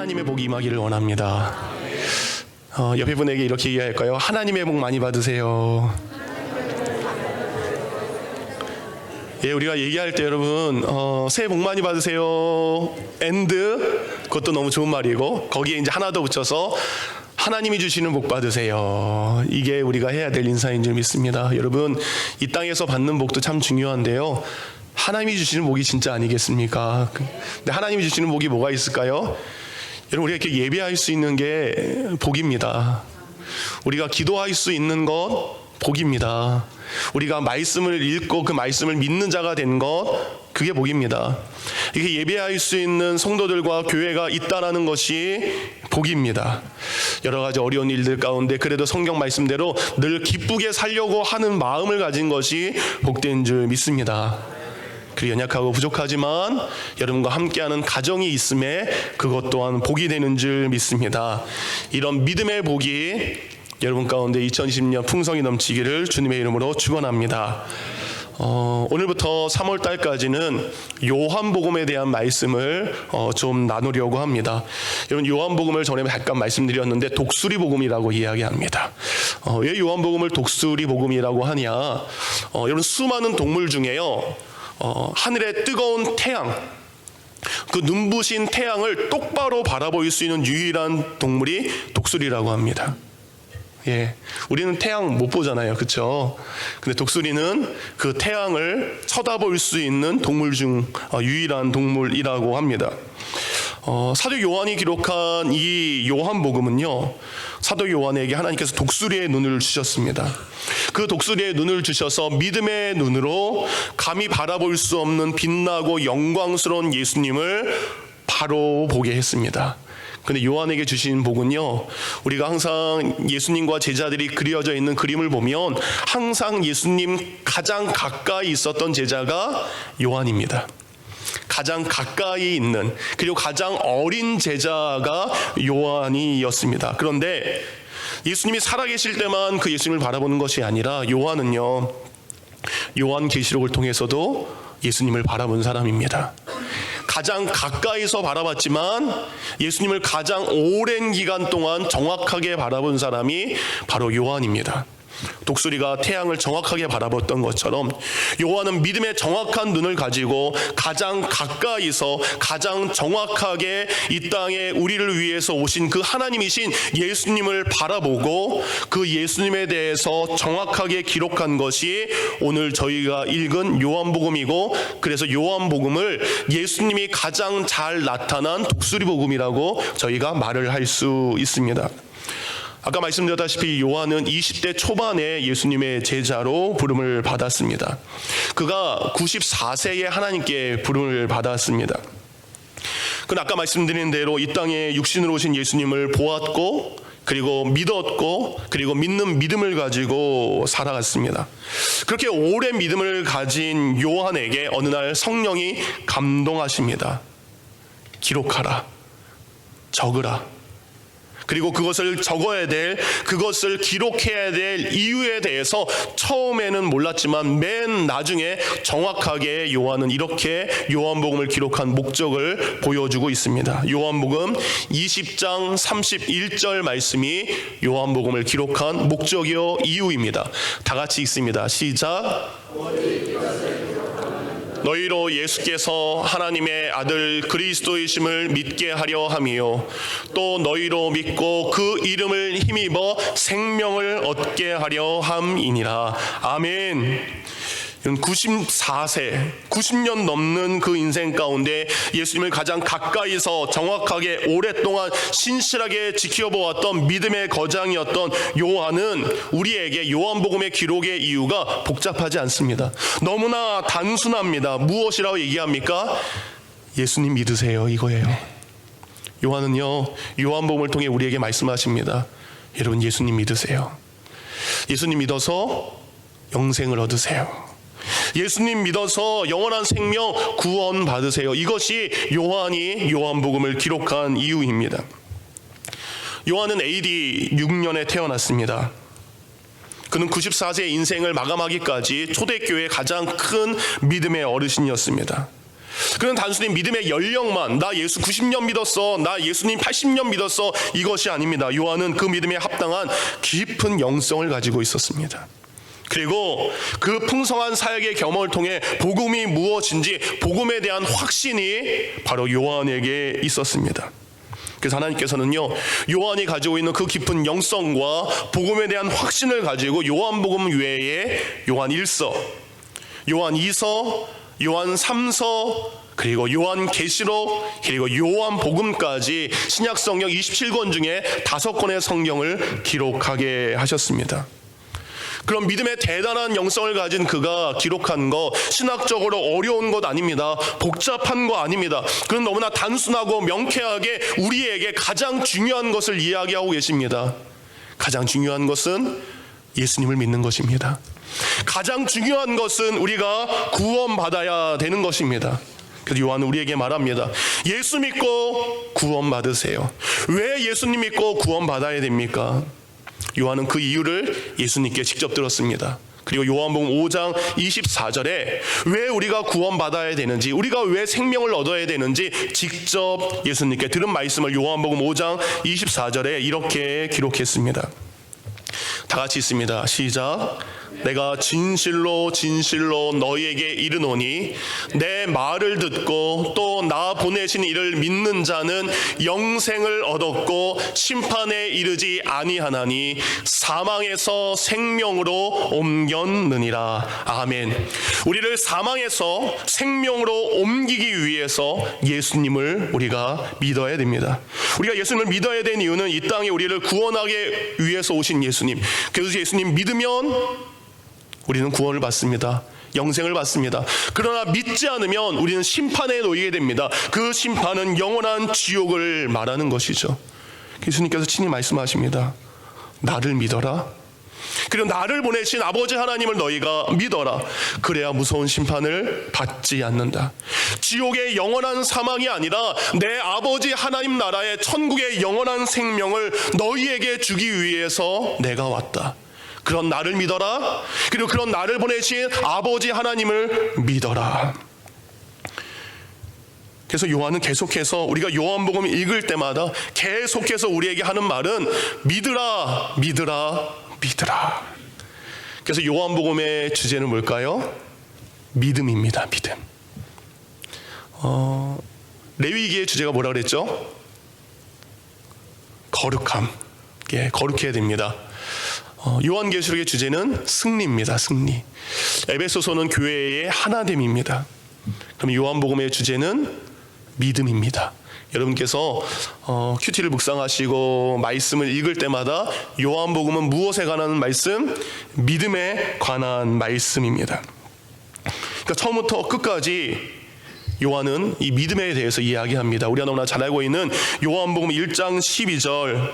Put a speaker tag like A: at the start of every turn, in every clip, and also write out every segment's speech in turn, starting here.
A: 하나님의 복이 임하기를 원합니다. 옆에 분에게 이렇게 얘기할까요? 하나님의 복 많이 받으세요. 예, 우리가 얘기할 때 여러분 새해 복 많이 받으세요. 그것도 너무 좋은 말이고 거기에 이제 하나 더 붙여서 하나님이 주시는 복 받으세요. 이게 우리가 해야 될 인사인 줄 믿습니다. 여러분, 이 땅에서 받는 복도 참 중요한데요, 하나님이 주시는 복이 진짜 아니겠습니까? 근데 하나님이 주시는 복이 뭐가 있을까요? 여러분, 우리가 이렇게 예배할 수 있는 게 복입니다. 우리가 기도할 수 있는 것 복입니다. 우리가 말씀을 읽고 그 말씀을 믿는 자가 된 것, 그게 복입니다. 이렇게 예배할 수 있는 성도들과 교회가 있다라는 것이 복입니다. 여러 가지 어려운 일들 가운데 그래도 성경 말씀대로 늘 기쁘게 살려고 하는 마음을 가진 것이 복된 줄 믿습니다. 그리고 연약하고 부족하지만 여러분과 함께하는 가정이 있음에 그것 또한 복이 되는 줄 믿습니다. 이런 믿음의 복이 여러분 가운데 2020년 풍성이 넘치기를 주님의 이름으로 축원합니다. 오늘부터 3월달까지는 요한복음에 대한 말씀을 좀 나누려고 합니다. 여러분, 요한복음을 전에 잠깐 말씀드렸는데 독수리복음이라고 이야기합니다. 왜 요한복음을 독수리복음이라고 하냐? 여러분, 수많은 동물 중에요, 하늘의 뜨거운 태양, 그 눈부신 태양을 똑바로 바라볼 수 있는 유일한 동물이 독수리라고 합니다. 예, 우리는 태양 못 보잖아요, 그렇죠? 근데 독수리는 그 태양을 쳐다볼 수 있는 동물 중 유일한 동물이라고 합니다. 사도 요한이 기록한 이 요한복음은요, 사도 요한에게 하나님께서 독수리의 눈을 주셨습니다. 그 독수리의 눈을 주셔서 믿음의 눈으로 감히 바라볼 수 없는 빛나고 영광스러운 예수님을 바로 보게 했습니다. 근데 요한에게 주신 복은요, 우리가 항상 예수님과 제자들이 그려져 있는 그림을 보면 항상 예수님 가장 가까이 있었던 제자가 요한입니다. 가장 가까이 있는, 그리고 가장 어린 제자가 요한이었습니다. 그런데 예수님이 살아계실 때만 그 예수님을 바라보는 것이 아니라 요한은요, 요한계시록을 통해서도 예수님을 바라본 사람입니다. 가장 가까이서 바라봤지만 예수님을 가장 오랜 기간 동안 정확하게 바라본 사람이 바로 요한입니다. 독수리가 태양을 정확하게 바라봤던 것처럼 요한은 믿음의 정확한 눈을 가지고 가장 가까이서 가장 정확하게 이 땅에 우리를 위해서 오신 그 하나님이신 예수님을 바라보고 그 예수님에 대해서 정확하게 기록한 것이 오늘 저희가 읽은 요한복음이고, 그래서 요한복음을 예수님이 가장 잘 나타난 독수리복음이라고 저희가 말을 할 수 있습니다. 아까 말씀드렸다시피 요한은 20대 초반에 예수님의 제자로 부름을 받았습니다. 그가 94세에 하나님께 부름을 받았습니다. 그는 아까 말씀드린 대로 이 땅에 육신으로 오신 예수님을 보았고, 그리고 믿었고, 그리고 믿는 믿음을 가지고 살아갔습니다. 그렇게 오랜 믿음을 가진 요한에게 어느 날 성령이 감동하십니다. 기록하라, 적으라, 그리고 그것을 적어야 될, 그것을 기록해야 될 이유에 대해서 처음에는 몰랐지만 맨 나중에 정확하게 요한은 이렇게 요한복음을 기록한 목적을 보여주고 있습니다. 요한복음 20장 31절 말씀이 요한복음을 기록한 목적이요 이유입니다. 다 같이 읽습니다. 시작. 너희로 예수께서 하나님의 아들 그리스도이심을 믿게 하려 함이요, 또 너희로 믿고 그 이름을 힘입어 생명을 얻게 하려 함이니라. 아멘. 94세, 90년 넘는 그 인생 가운데 예수님을 가장 가까이서 정확하게 오랫동안 신실하게 지켜보았던 믿음의 거장이었던 요한은 우리에게 요한복음의 기록의 이유가 복잡하지 않습니다. 너무나 단순합니다. 무엇이라고 얘기합니까? 예수님 믿으세요, 이거예요. 요한은요, 요한복음을 통해 우리에게 말씀하십니다. 여러분, 예수님 믿으세요. 예수님 믿어서 영생을 얻으세요. 예수님 믿어서 영원한 생명 구원 받으세요. 이것이 요한이 요한복음을 기록한 이유입니다. 요한은 AD 6년에 태어났습니다. 그는 94세의 인생을 마감하기까지 초대교회의 가장 큰 믿음의 어르신이었습니다. 그는 단순히 믿음의 연령만, 나 예수 90년 믿었어, 나 예수님 80년 믿었어, 이것이 아닙니다. 요한은 그 믿음에 합당한 깊은 영성을 가지고 있었습니다. 그리고 그 풍성한 사역의 경험을 통해 복음이 무엇인지, 복음에 대한 확신이 바로 요한에게 있었습니다. 그래서 하나님께서는요, 요한이 가지고 있는 그 깊은 영성과 복음에 대한 확신을 가지고 요한복음 외에 요한 1서, 요한 2서, 요한 3서, 그리고 요한 계시록, 그리고 요한 복음까지 신약 성경 27권 중에 5권의 성경을 기록하게 하셨습니다. 그럼 믿음의 대단한 영성을 가진 그가 기록한 거, 신학적으로 어려운 것 아닙니다. 복잡한 거 아닙니다. 그는 너무나 단순하고 명쾌하게 우리에게 가장 중요한 것을 이야기하고 계십니다. 가장 중요한 것은 예수님을 믿는 것입니다. 가장 중요한 것은 우리가 구원받아야 되는 것입니다. 그래서 요한은 우리에게 말합니다. 예수 믿고 구원받으세요. 왜 예수님 믿고 구원받아야 됩니까? 요한은 그 이유를 예수님께 직접 들었습니다. 그리고 요한복음 5장 24절에 왜 우리가 구원받아야 되는지, 우리가 왜 생명을 얻어야 되는지 직접 예수님께 들은 말씀을 요한복음 5장 24절에 이렇게 기록했습니다. 다 같이 있습니다. 시작. 내가 진실로 진실로 너희에게 이르노니 내 말을 듣고 또 나 보내신 이를 믿는 자는 영생을 얻었고 심판에 이르지 아니하나니 사망에서 생명으로 옮겼느니라. 아멘. 우리를 사망에서 생명으로 옮기기 위해서 예수님을 우리가 믿어야 됩니다. 우리가 예수님을 믿어야 되는 이유는 이 땅에 우리를 구원하기 위해서 오신 예수님, 그래서 예수님 믿으면 우리는 구원을 받습니다. 영생을 받습니다. 그러나 믿지 않으면 우리는 심판에 놓이게 됩니다. 그 심판은 영원한 지옥을 말하는 것이죠. 예수님께서 친히 말씀하십니다. 나를 믿어라. 그리고 나를 보내신 아버지 하나님을 너희가 믿어라. 그래야 무서운 심판을 받지 않는다. 지옥의 영원한 사망이 아니라 내 아버지 하나님 나라의 천국의 영원한 생명을 너희에게 주기 위해서 내가 왔다. 그런 나를 믿어라. 그리고 그런 나를 보내신 아버지 하나님을 믿어라. 그래서 요한은 계속해서 우리가 요한복음 읽을 때마다 계속해서 우리에게 하는 말은 믿으라, 믿으라, 믿으라. 그래서 요한복음의 주제는 뭘까요? 믿음입니다. 믿음. 레위기의 주제가 뭐라 그랬죠? 거룩함. 예, 거룩해야 됩니다. 요한계시록의 주제는 승리입니다. 승리. 에베소서는 교회의 하나됨입니다. 그럼 요한복음의 주제는 믿음입니다. 여러분께서 큐티를 묵상하시고 말씀을 읽을 때마다 요한복음은 무엇에 관한 말씀? 믿음에 관한 말씀입니다. 그러니까 처음부터 끝까지 요한은 이 믿음에 대해서 이야기합니다. 우리가 너무나 잘 알고 있는 요한복음 1장 12절,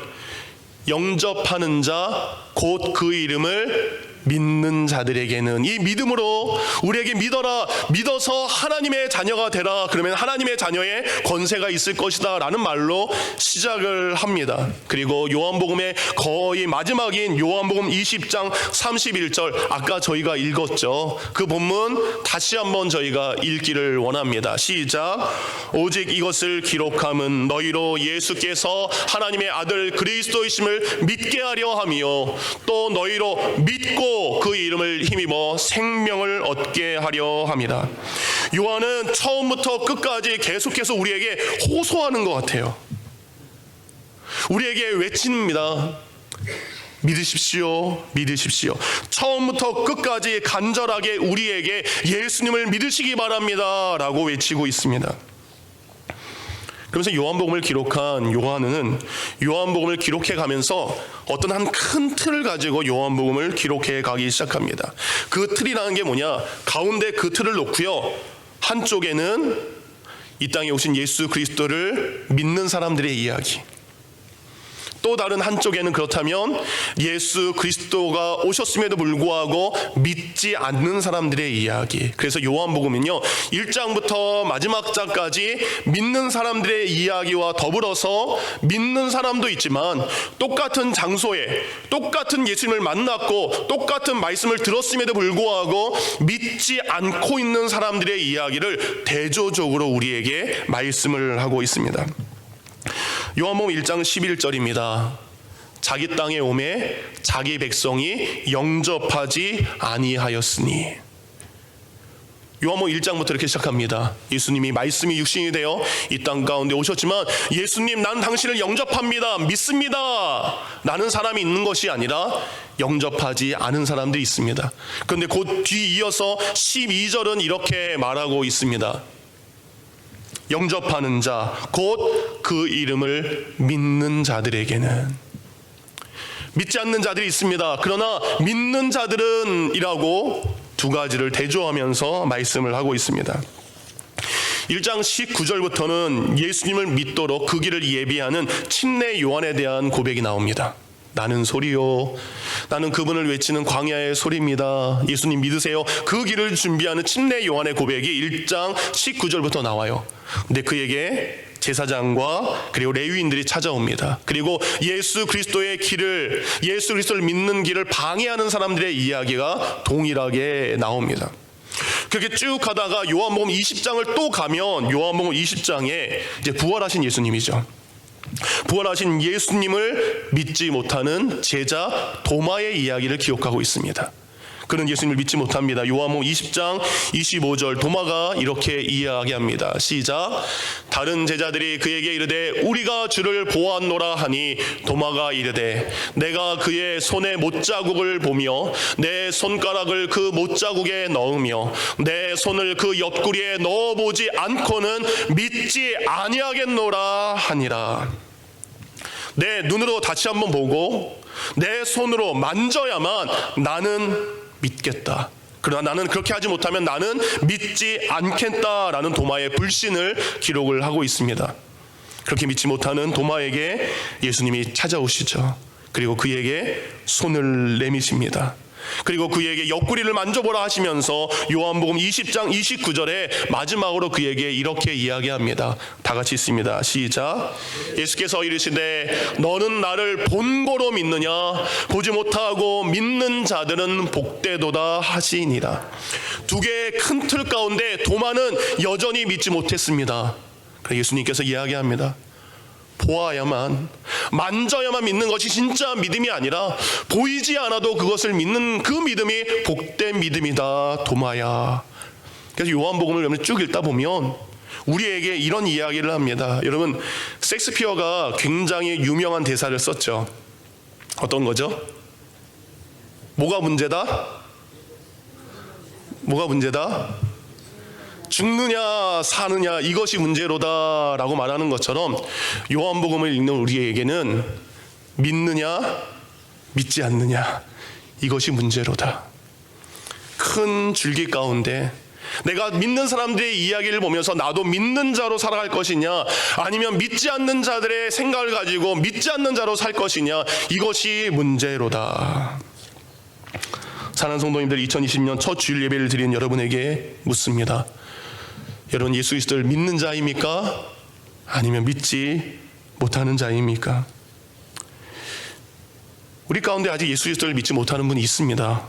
A: 영접하는 자 곧 그 이름을 믿는 자들에게는, 이 믿음으로 우리에게 믿어라, 믿어서 하나님의 자녀가 되라, 그러면 하나님의 자녀의 권세가 있을 것이다 라는 말로 시작을 합니다. 그리고 요한복음의 거의 마지막인 요한복음 20장 31절, 아까 저희가 읽었죠. 그 본문 다시 한번 저희가 읽기를 원합니다. 시작. 오직 이것을 기록함은 너희로 예수께서 하나님의 아들 그리스도이심을 믿게 하려 함이요 또 너희로 믿고 그 이름을 힘입어 생명을 얻게 하려 함이라. 요한은 처음부터 끝까지 계속해서 우리에게 호소하는 것 같아요. 우리에게 외칩니다. 믿으십시오, 믿으십시오. 처음부터 끝까지 간절하게 우리에게 예수님을 믿으시기 바랍니다 라고 외치고 있습니다. 그러면서 요한복음을 기록한 요한은 요한복음을 기록해 가면서 어떤 한 큰 틀을 가지고 요한복음을 기록해 가기 시작합니다. 그 틀이라는 게 뭐냐? 가운데 그 틀을 놓고요, 한쪽에는 이 땅에 오신 예수 그리스도를 믿는 사람들의 이야기, 또 다른 한쪽에는 그렇다면 예수 그리스도가 오셨음에도 불구하고 믿지 않는 사람들의 이야기. 그래서 요한복음은요 1장부터 마지막 장까지 믿는 사람들의 이야기와 더불어서 믿는 사람도 있지만 똑같은 장소에 똑같은 예수님을 만났고 똑같은 말씀을 들었음에도 불구하고 믿지 않고 있는 사람들의 이야기를 대조적으로 우리에게 말씀을 하고 있습니다. 요한복음 1장 11절입니다. 자기 땅에 오매 자기 백성이 영접하지 아니하였으니. 요한복음 1장부터 이렇게 시작합니다. 예수님이 말씀이 육신이 되어 이 땅 가운데 오셨지만 예수님 난 당신을 영접합니다, 믿습니다 라는 사람이 있는 것이 아니라 영접하지 않은 사람들이 있습니다. 그런데 곧 뒤이어서 12절은 이렇게 말하고 있습니다. 영접하는 자, 곧 그 이름을 믿는 자들에게는. 믿지 않는 자들이 있습니다. 그러나 믿는 자들은 이라고 두 가지를 대조하면서 말씀을 하고 있습니다. 1장 19절부터는 예수님을 믿도록 그 길을 예비하는 침례 요한에 대한 고백이 나옵니다. 나는 소리요, 나는 그분을 외치는 광야의 소리입니다. 예수님 믿으세요. 그 길을 준비하는 침례 요한의 고백이 1장 19절부터 나와요. 근데 그에게 제사장과 그리고 레위인들이 찾아옵니다. 그리고 예수 그리스도의 길을, 예수 그리스도를 믿는 길을 방해하는 사람들의 이야기가 동일하게 나옵니다. 그렇게 쭉 가다가 요한복음 20장을 또 가면 요한복음 20장에 이제 부활하신 예수님이죠. 부활하신 예수님을 믿지 못하는 제자 도마의 이야기를 기록하고 있습니다. 그는 예수님을 믿지 못합니다. 요한복음 20장 25절 도마가 이렇게 이야기합니다. 시작. 다른 제자들이 그에게 이르되 우리가 주를 보았노라 하니 도마가 이르되 내가 그의 손에 못자국을 보며 내 손가락을 그 못자국에 넣으며 내 손을 그 옆구리에 넣어보지 않고는 믿지 아니하겠노라 하니라. 내 눈으로 다시 한번 보고 내 손으로 만져야만 나는 믿겠다. 그러나 나는 그렇게 하지 못하면 나는 믿지 않겠다라는 도마의 불신을 기록을 하고 있습니다. 그렇게 믿지 못하는 도마에게 예수님이 찾아오시죠. 그리고 그에게 손을 내미십니다. 그리고 그에게 옆구리를 만져보라 하시면서 요한복음 20장 29절에 마지막으로 그에게 이렇게 이야기합니다. 다 같이 있습니다. 시작. 예수께서 이르시되 너는 나를 본고로 믿느냐? 보지 못하고 믿는 자들은 복되도다 하시니라. 두 개의 큰 틀 가운데 도마는 여전히 믿지 못했습니다. 예수님께서 이야기합니다. 보아야만, 만져야만 믿는 것이 진짜 믿음이 아니라 보이지 않아도 그것을 믿는 그 믿음이 복된 믿음이다, 도마야. 그래서 요한복음을 여러분 쭉 읽다 보면 우리에게 이런 이야기를 합니다. 여러분, 셰익스피어가 굉장히 유명한 대사를 썼죠. 어떤 거죠? 뭐가 문제다? 뭐가 문제다? 죽느냐 사느냐 이것이 문제로다 라고 말하는 것처럼 요한복음을 읽는 우리에게는 믿느냐 믿지 않느냐 이것이 문제로다. 큰 줄기 가운데 내가 믿는 사람들의 이야기를 보면서 나도 믿는 자로 살아갈 것이냐, 아니면 믿지 않는 자들의 생각을 가지고 믿지 않는 자로 살 것이냐, 이것이 문제로다. 사랑하는 성도님들, 2020년 첫 주일 예배를 드린 여러분에게 묻습니다. 여러분, 예수 그리스도를 믿는 자입니까? 아니면 믿지 못하는 자입니까? 우리 가운데 아직 예수 그리스도를 믿지 못하는 분이 있습니다.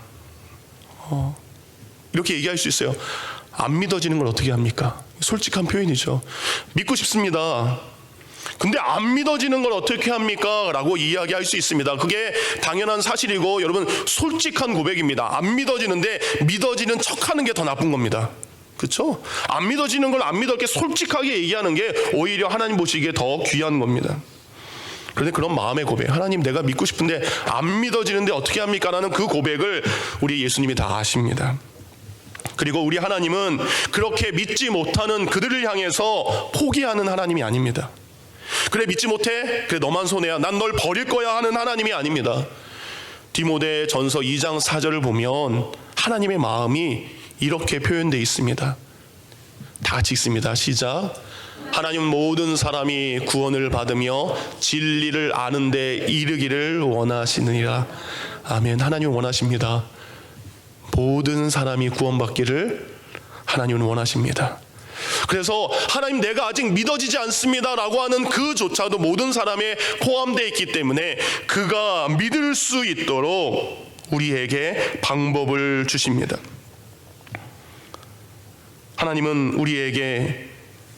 A: 이렇게 얘기할 수 있어요. 안 믿어지는 걸 어떻게 합니까? 솔직한 표현이죠. 믿고 싶습니다. 근데 안 믿어지는 걸 어떻게 합니까? 라고 이야기할 수 있습니다. 그게 당연한 사실이고 여러분 솔직한 고백입니다. 안 믿어지는데 믿어지는 척하는 게 더 나쁜 겁니다. 그렇죠? 안 믿어지는 걸 안 믿었게 솔직하게 얘기하는 게 오히려 하나님 보시기에 더 귀한 겁니다. 그런데 그런 마음의 고백, 하나님 내가 믿고 싶은데 안 믿어지는데 어떻게 합니까? 라는 그 고백을 우리 예수님이 다 아십니다. 그리고 우리 하나님은 그렇게 믿지 못하는 그들을 향해서 포기하는 하나님이 아닙니다. 그래 믿지 못해? 그래 너만 손해야. 난 널 버릴 거야 하는 하나님이 아닙니다. 디모데 전서 2장 4절을 보면 하나님의 마음이 이렇게 표현되어 있습니다. 다 같이 읽습니다. 시작. 하나님은 모든 사람이 구원을 받으며 진리를 아는 데 이르기를 원하시느니라. 아멘. 하나님은 원하십니다. 모든 사람이 구원받기를 하나님은 원하십니다. 그래서 하나님, 내가 아직 믿어지지 않습니다 라고 하는 그조차도 모든 사람에 포함되어 있기 때문에 그가 믿을 수 있도록 우리에게 방법을 주십니다. 하나님은 우리에게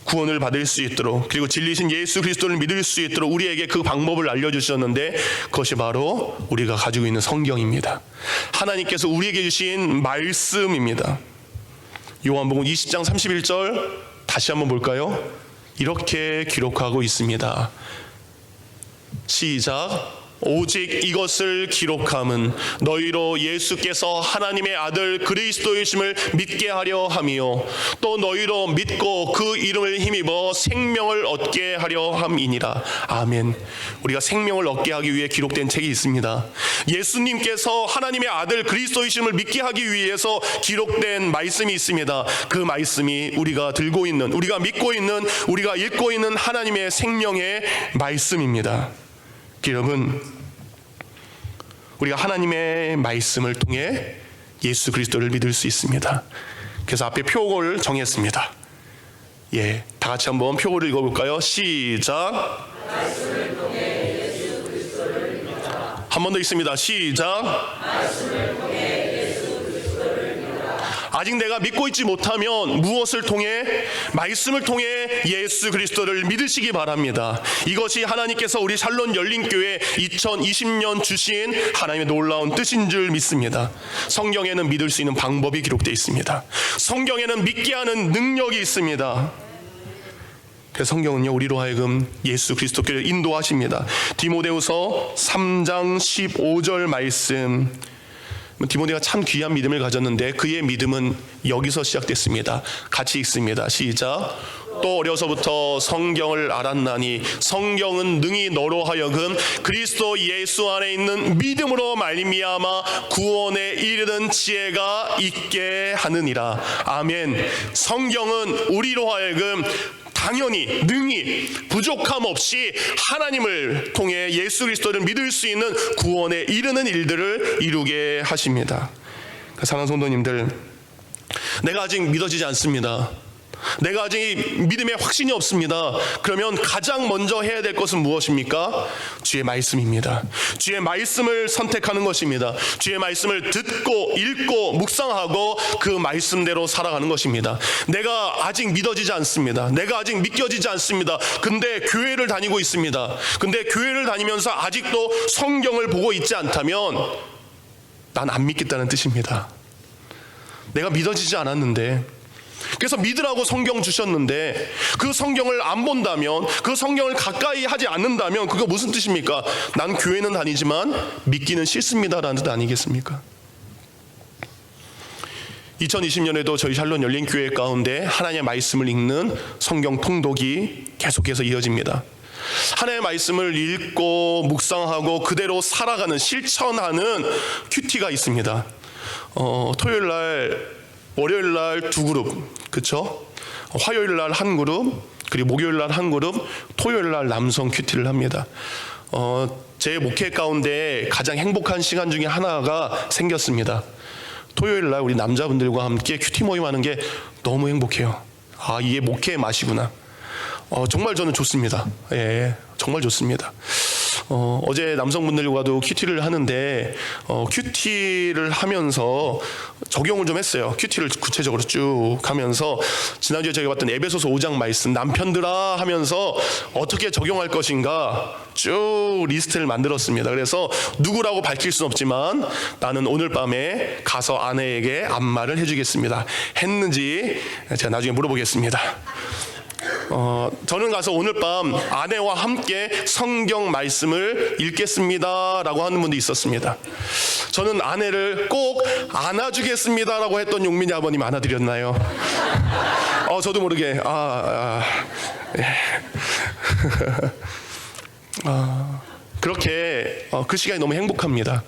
A: 구원을 받을 수 있도록, 그리고 진리신 예수 그리스도를 믿을 수 있도록 우리에게 그 방법을 알려주셨는데, 그것이 바로 우리가 가지고 있는 성경입니다. 하나님께서 우리에게 주신 말씀입니다. 요한복음 20장 31절 다시 한번 볼까요? 이렇게 기록하고 있습니다. 시작. 오직 이것을 기록함은 너희로 예수께서 하나님의 아들 그리스도이심을 믿게 하려 함이요 또 너희로 믿고 그 이름을 힘입어 생명을 얻게 하려 함이니라. 아멘. 우리가 생명을 얻게 하기 위해 기록된 책이 있습니다. 예수님께서 하나님의 아들 그리스도이심을 믿게 하기 위해서 기록된 말씀이 있습니다. 그 말씀이 우리가 들고 있는, 우리가 믿고 있는, 우리가 읽고 있는 하나님의 생명의 말씀입니다. 여러분, 우리가 하나님의 말씀을 통해 예수 그리스도를 믿을 수 있습니다. 그래서 앞에 표고를 정했습니다. 다 같이 한번 표고를 읽어볼까요? 시작. 말씀을 통해 예수 그리스도를 믿어라. 한 번 더 읽습니다. 시작. 말씀을 통해 예수 그리스도를 믿어라. 아직 내가 믿고 있지 못하면 무엇을 통해? 말씀을 통해 예수 그리스도를 믿으시기 바랍니다. 이것이 하나님께서 우리 샬롬 열린교회 2020년 주신 하나님의 놀라운 뜻인 줄 믿습니다. 성경에는 믿을 수 있는 방법이 기록되어 있습니다. 성경에는 믿게 하는 능력이 있습니다. 그래서 성경은요, 우리로 하여금 예수 그리스도께로 인도하십니다. 디모데후서 3장 15절 말씀, 디모데가 참 귀한 믿음을 가졌는데 그의 믿음은 여기서 시작됐습니다. 같이 읽습니다. 시작. 또 어려서부터 성경을 알았나니 성경은 능히 너로 하여금 그리스도 예수 안에 있는 믿음으로 말미암아 구원에 이르는 지혜가 있게 하느니라. 아멘. 성경은 우리로 하여금 당연히 능히 부족함 없이 하나님을 통해 예수 그리스도를 믿을 수 있는 구원에 이르는 일들을 이루게 하십니다. 사랑하는 성도님들, 내가 아직 믿어지지 않습니다. 내가 아직 믿음에 확신이 없습니다. 그러면 가장 먼저 해야 될 것은 무엇입니까? 주의 말씀입니다. 주의 말씀을 선택하는 것입니다. 주의 말씀을 듣고 읽고 묵상하고 그 말씀대로 살아가는 것입니다. 내가 아직 믿어지지 않습니다. 내가 아직 믿겨지지 않습니다. 근데 교회를 다니고 있습니다. 근데 교회를 다니면서 아직도 성경을 보고 있지 않다면 난 안 믿겠다는 뜻입니다. 내가 믿어지지 않았는데, 그래서 믿으라고 성경 주셨는데 그 성경을 안 본다면, 그 성경을 가까이 하지 않는다면 그거 무슨 뜻입니까? 난 교회는 다니지만 믿기는 싫습니다라는 뜻 아니겠습니까? 2020년에도 저희 샬롬 열린교회 가운데 하나님의 말씀을 읽는 성경 통독이 계속해서 이어집니다. 하나님의 말씀을 읽고 묵상하고 그대로 살아가는, 실천하는 큐티가 있습니다. 토요일날, 월요일날 두 그룹, 그렇죠? 화요일날 한 그룹, 그리고 목요일날 한 그룹, 토요일날 남성 큐티를 합니다. 제 목회 가운데 가장 행복한 시간 중에 하나가 생겼습니다. 토요일날 우리 남자분들과 함께 큐티 모임하는 게 너무 행복해요. 아, 이게 목회의 맛이구나. 정말 저는 좋습니다. 정말 좋습니다. 어제 남성분들과도 큐티를 하는데 큐티를 하면서 적용을 좀 했어요. 큐티를 구체적으로 쭉 하면서 지난주에 저희가 봤던 에베소서 5장 말씀, 남편들아 하면서 어떻게 적용할 것인가 쭉 리스트를 만들었습니다. 그래서 누구라고 밝힐 수는 없지만 나는 오늘 밤에 가서 아내에게 안마를 해주겠습니다. 했는지 제가 나중에 물어보겠습니다. 저는 가서 오늘 밤 아내와 함께 성경 말씀을 읽겠습니다 라고 하는 분도 있었습니다. 저는 아내를 꼭 안아주겠습니다 라고 했던 용민이 아버님 안아드렸나요? 저도 모르게 그렇게 그 시간이 너무 행복합니다.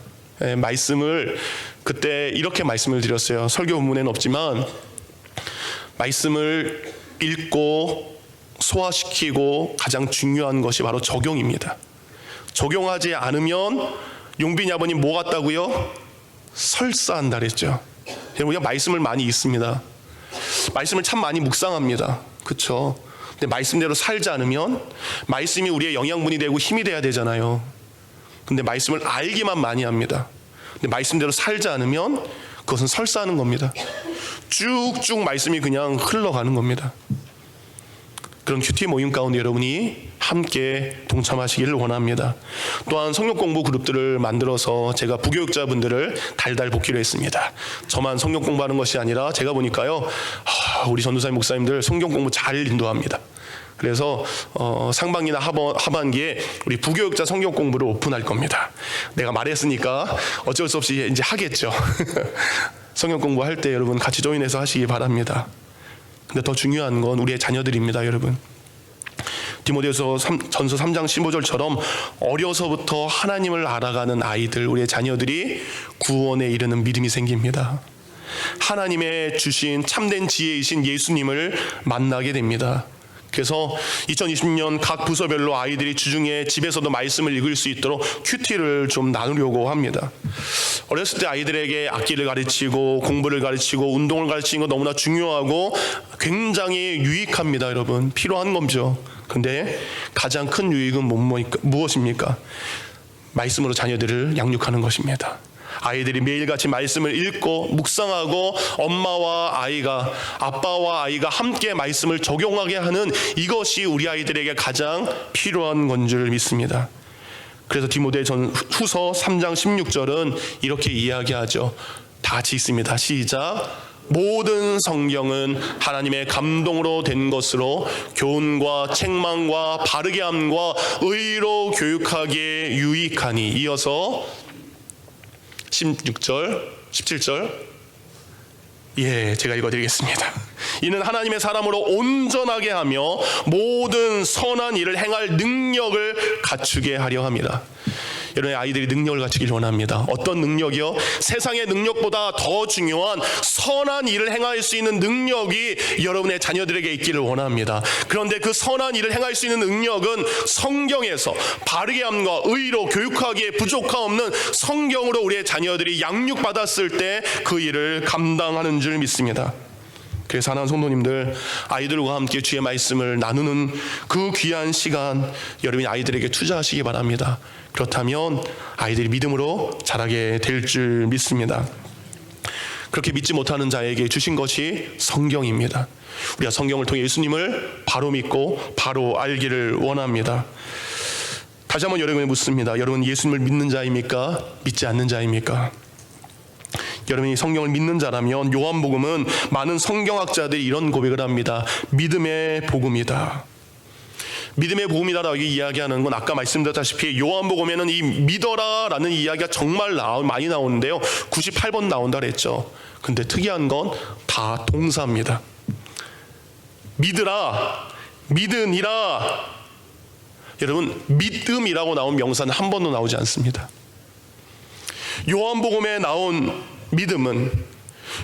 A: 말씀을 그때 이렇게 말씀을 드렸어요. 설교 본문에는 없지만 말씀을 읽고 소화시키고 가장 중요한 것이 바로 적용입니다. 적용하지 않으면 용빈이 아버님 뭐 같다고요? 설사한다 그랬죠. 우리가 말씀을 많이 읽습니다. 말씀을 참 많이 묵상합니다. 그렇죠? 근데 말씀대로 살지 않으면 말씀이 우리의 영양분이 되고 힘이 돼야 되잖아요. 근데 말씀을 알기만 많이 합니다. 근데 말씀대로 살지 않으면 그것은 설사하는 겁니다. 쭉쭉 말씀이 그냥 흘러가는 겁니다. 그런 큐티 모임 가운데 여러분이 함께 동참하시기를 원합니다. 또한 성경 공부 그룹들을 만들어서 제가 부교육자분들을 달달 볶기로 했습니다. 저만 성경 공부하는 것이 아니라 제가 보니까요, 우리 전도사님 목사님들 성경 공부 잘 인도합니다. 그래서 상반기나 하반기에 우리 부교육자 성경 공부를 오픈할 겁니다. 내가 말했으니까 어쩔 수 없이 이제 하겠죠. 성경 공부할 때 여러분 같이 조인해서 하시기 바랍니다. 근데 더 중요한 건 우리의 자녀들입니다, 여러분. 디모데후서 전서 3장 15절처럼 어려서부터 하나님을 알아가는 아이들, 우리의 자녀들이 구원에 이르는 믿음이 생깁니다. 하나님의 주신 참된 지혜이신 예수님을 만나게 됩니다. 그래서 2020년 각 부서별로 아이들이 주중에 집에서도 말씀을 읽을 수 있도록 큐티를 좀 나누려고 합니다. 어렸을 때 아이들에게 악기를 가르치고 공부를 가르치고 운동을 가르치는 건 너무나 중요하고 굉장히 유익합니다, 여러분. 필요한 거죠. 근데 가장 큰 유익은 무엇입니까? 말씀으로 자녀들을 양육하는 것입니다. 아이들이 매일같이 말씀을 읽고 묵상하고 엄마와 아이가, 아빠와 아이가 함께 말씀을 적용하게 하는 이것이 우리 아이들에게 가장 필요한 건 줄 믿습니다. 그래서 디모데후서 3장 16절은 이렇게 이야기하죠. 다 같이 읽습니다. 시작. 모든 성경은 하나님의 감동으로 된 것으로 교훈과 책망과 바르게 함과 의로 교육하기에 유익하니. 이어서 16절, 17절. 제가 읽어드리겠습니다. 이는 하나님의 사람으로 온전하게 하며 모든 선한 일을 행할 능력을 갖추게 하려 합니다. 여러분의 아이들이 능력을 갖추길 원합니다. 어떤 능력이요? 세상의 능력보다 더 중요한 선한 일을 행할 수 있는 능력이 여러분의 자녀들에게 있기를 원합니다. 그런데 그 선한 일을 행할 수 있는 능력은 성경에서 바르게 함과 의로 교육하기에 부족함 없는 성경으로 우리의 자녀들이 양육받았을 때 그 일을 감당하는 줄 믿습니다. 그래서 사랑하는 성도님들, 아이들과 함께 주의 말씀을 나누는 그 귀한 시간 여러분이 아이들에게 투자하시기 바랍니다. 그렇다면 아이들이 믿음으로 자라게 될 줄 믿습니다. 그렇게 믿지 못하는 자에게 주신 것이 성경입니다. 우리가 성경을 통해 예수님을 바로 믿고 바로 알기를 원합니다. 다시 한번 여러분에게 묻습니다. 여러분 예수님을 믿는 자입니까? 믿지 않는 자입니까? 여러분이 성경을 믿는 자라면 요한복음은 많은 성경학자들이 이런 고백을 합니다. 믿음의 복음이다. 믿음의 복음이다라고 이야기하는 건 아까 말씀드렸다시피 요한복음에는 이 믿어라라는 이야기가 정말 많이 나오는데요. 98번 나온다 그랬죠. 근데 특이한 건 다 동사입니다. 믿으라, 믿으니라. 여러분 믿음이라고 나온 명사는 한 번도 나오지 않습니다. 요한복음에 나온 믿음은,